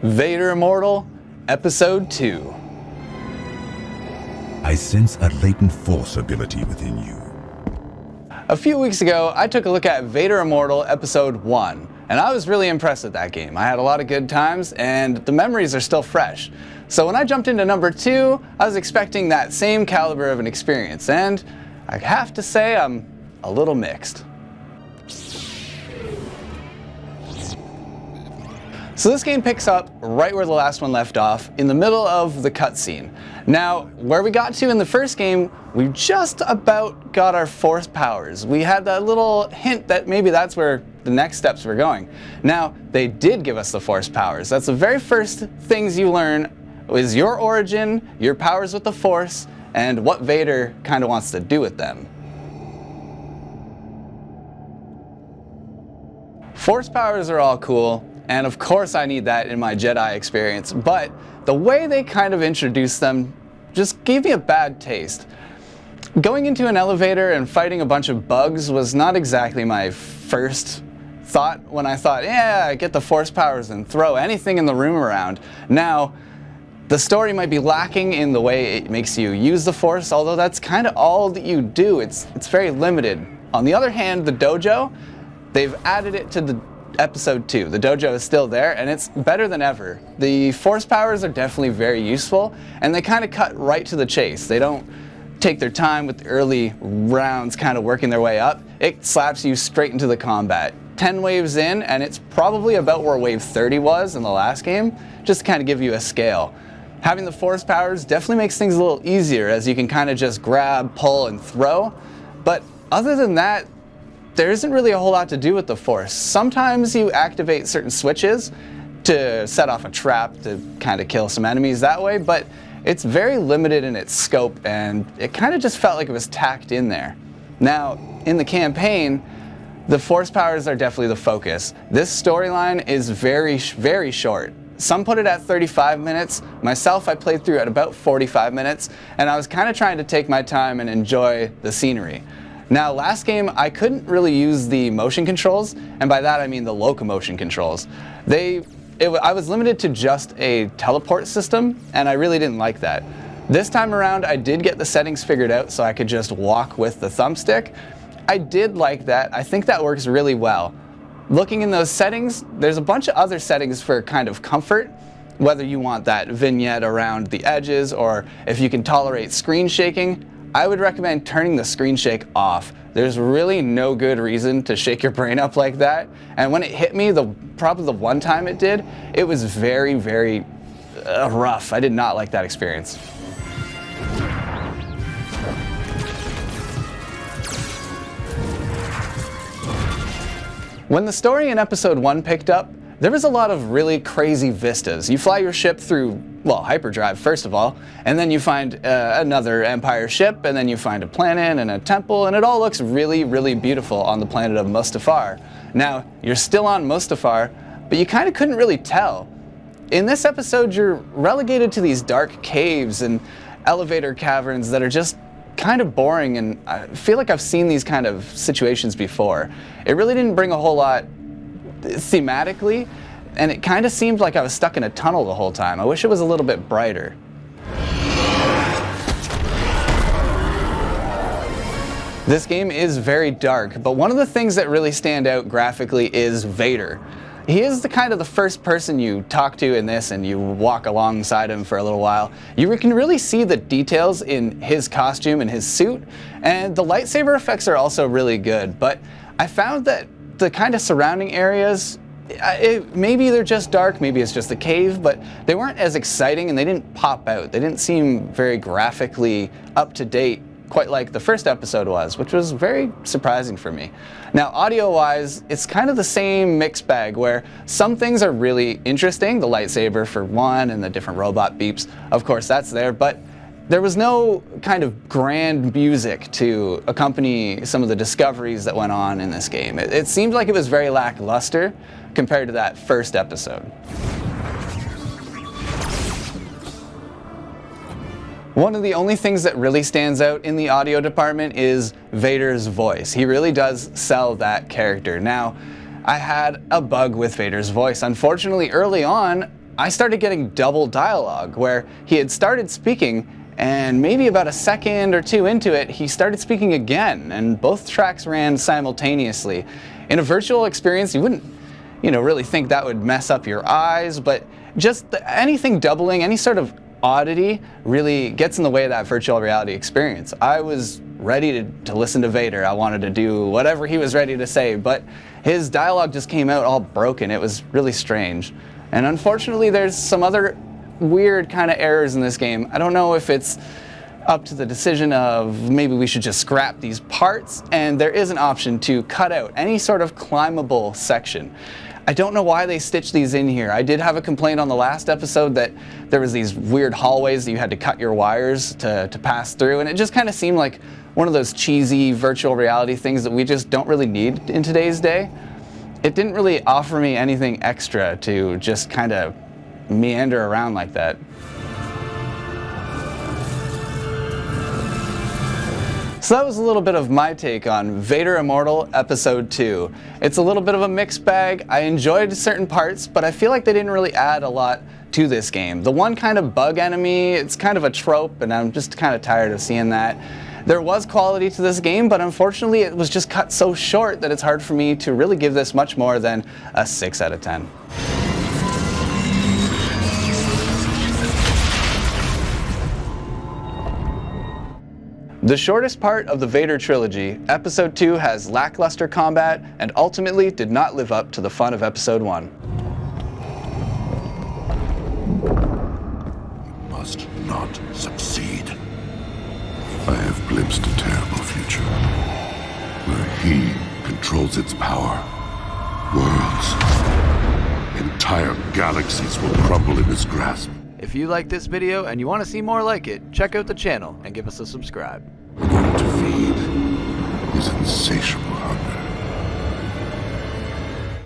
Vader Immortal, Episode 2. I sense a latent force ability within you. A few weeks ago, I took a look at Vader Immortal Episode 1, and I was really impressed with that game. I had a lot of good times, and the memories are still fresh. So when I jumped into number 2, I was expecting that same caliber of an experience, and I have to say I'm a little mixed. So this game picks up right where the last one left off, in the middle of the cutscene. Now, where we got to in the first game, we just about got our force powers. We had that little hint that maybe that's where the next steps were going. Now, they did give us the force powers. That's the very first things you learn is your origin, your powers with the force, and what Vader kind of wants to do with them. Force powers are all cool. And of course I need that in my Jedi experience, but the way they kind of introduced them just gave me a bad taste. Going into an elevator and fighting a bunch of bugs was not exactly my first thought when I thought, yeah, get the force powers and throw anything in the room around. Now, the story might be lacking in the way it makes you use the force, although that's kind of all that you do. It's very limited. On the other hand, the dojo, they've added it to the Episode 2. The dojo is still there, and it's better than ever. The force powers are definitely very useful, and they kind of cut right to the chase. They don't take their time with the early rounds kind of working their way up. It slaps you straight into the combat. 10 waves in, and it's probably about where wave 30 was in the last game, just to kind of give you a scale. Having the force powers definitely makes things a little easier, as you can kind of just grab, pull, and throw. But other than that, there isn't really a whole lot to do with the force. Sometimes you activate certain switches to set off a trap to kind of kill some enemies that way, but it's very limited in its scope, and it kind of just felt like it was tacked in there. Now, in the campaign, the force powers are definitely the focus. This storyline is very, very short. Some put it at 35 minutes. Myself, I played through at about 45 minutes, and I was kind of trying to take my time and enjoy the scenery. Now, last game, I couldn't really use the motion controls, and by that I mean the locomotion controls. I was limited to just a teleport system, and I really didn't like that. This time around, I did get the settings figured out so I could just walk with the thumbstick. I did like that. I think that works really well. Looking in those settings, there's a bunch of other settings for kind of comfort, whether you want that vignette around the edges or if you can tolerate screen shaking. I would recommend turning the screen shake off. There's really no good reason to shake your brain up like that. And when it hit me, probably the one time it did, it was very, very rough. I did not like that experience. When the story in Episode 1 picked up, there was a lot of really crazy vistas. You fly your ship through, well, hyperdrive first of all, and then you find another Empire ship, and then you find a planet and a temple, and it all looks really, really beautiful on the planet of Mustafar. Now, you're still on Mustafar, but you kind of couldn't really tell. In this episode, you're relegated to these dark caves and elevator caverns that are just kind of boring, and I feel like I've seen these kind of situations before. It really didn't bring a whole lot thematically, and it kind of seemed like I was stuck in a tunnel the whole time. I wish it was a little bit brighter. This game is very dark, but one of the things that really stand out graphically is Vader. He is the kind of the first person you talk to in this, and you walk alongside him for a little while. You can really see the details in his costume and his suit, and the lightsaber effects are also really good, but I found that the kind of surrounding areas, maybe they're just dark, maybe it's just a cave, but they weren't as exciting and they didn't pop out. They didn't seem very graphically up to date, quite like the first episode was, which was very surprising for me. Now, audio-wise, it's kind of the same mixed bag where some things are really interesting, the lightsaber for one and the different robot beeps, of course that's there, but there was no kind of grand music to accompany some of the discoveries that went on in this game. It seemed like it was very lackluster compared to that first episode. One of the only things that really stands out in the audio department is Vader's voice. He really does sell that character. Now, I had a bug with Vader's voice. Unfortunately, early on, I started getting double dialogue where he had started speaking, and maybe about a second or two into it, he started speaking again, and both tracks ran simultaneously. In a virtual experience, you wouldn't, really think that would mess up your eyes, but just anything doubling, any sort of oddity really gets in the way of that virtual reality experience. I was ready to listen to Vader. I wanted to do whatever he was ready to say, but his dialogue just came out all broken. It was really strange. And unfortunately, there's some other weird kind of errors in this game. I don't know if it's up to the decision of maybe we should just scrap these parts, and there is an option to cut out any sort of climbable section. I don't know why they stitched these in here. I did have a complaint on the last episode that there was these weird hallways that you had to cut your wires to pass through, and it just kind of seemed like one of those cheesy virtual reality things that we just don't really need in today's day. It didn't really offer me anything extra to just kind of meander around like that. So that was a little bit of my take on Vader Immortal Episode 2. It's a little bit of a mixed bag. I enjoyed certain parts, but I feel like they didn't really add a lot to this game. The one kind of bug enemy, it's kind of a trope, and I'm just kind of tired of seeing that. There was quality to this game, but unfortunately it was just cut so short that it's hard for me to really give this much more than a 6 out of 10. The shortest part of the Vader trilogy, Episode 2 has lackluster combat and ultimately did not live up to the fun of Episode 1. You must not succeed. I have glimpsed a terrible future, where he controls its power. Worlds, entire galaxies will crumble in his grasp. If you like this video and you want to see more like it, check out the channel and give us a subscribe. We're going to feed his insatiable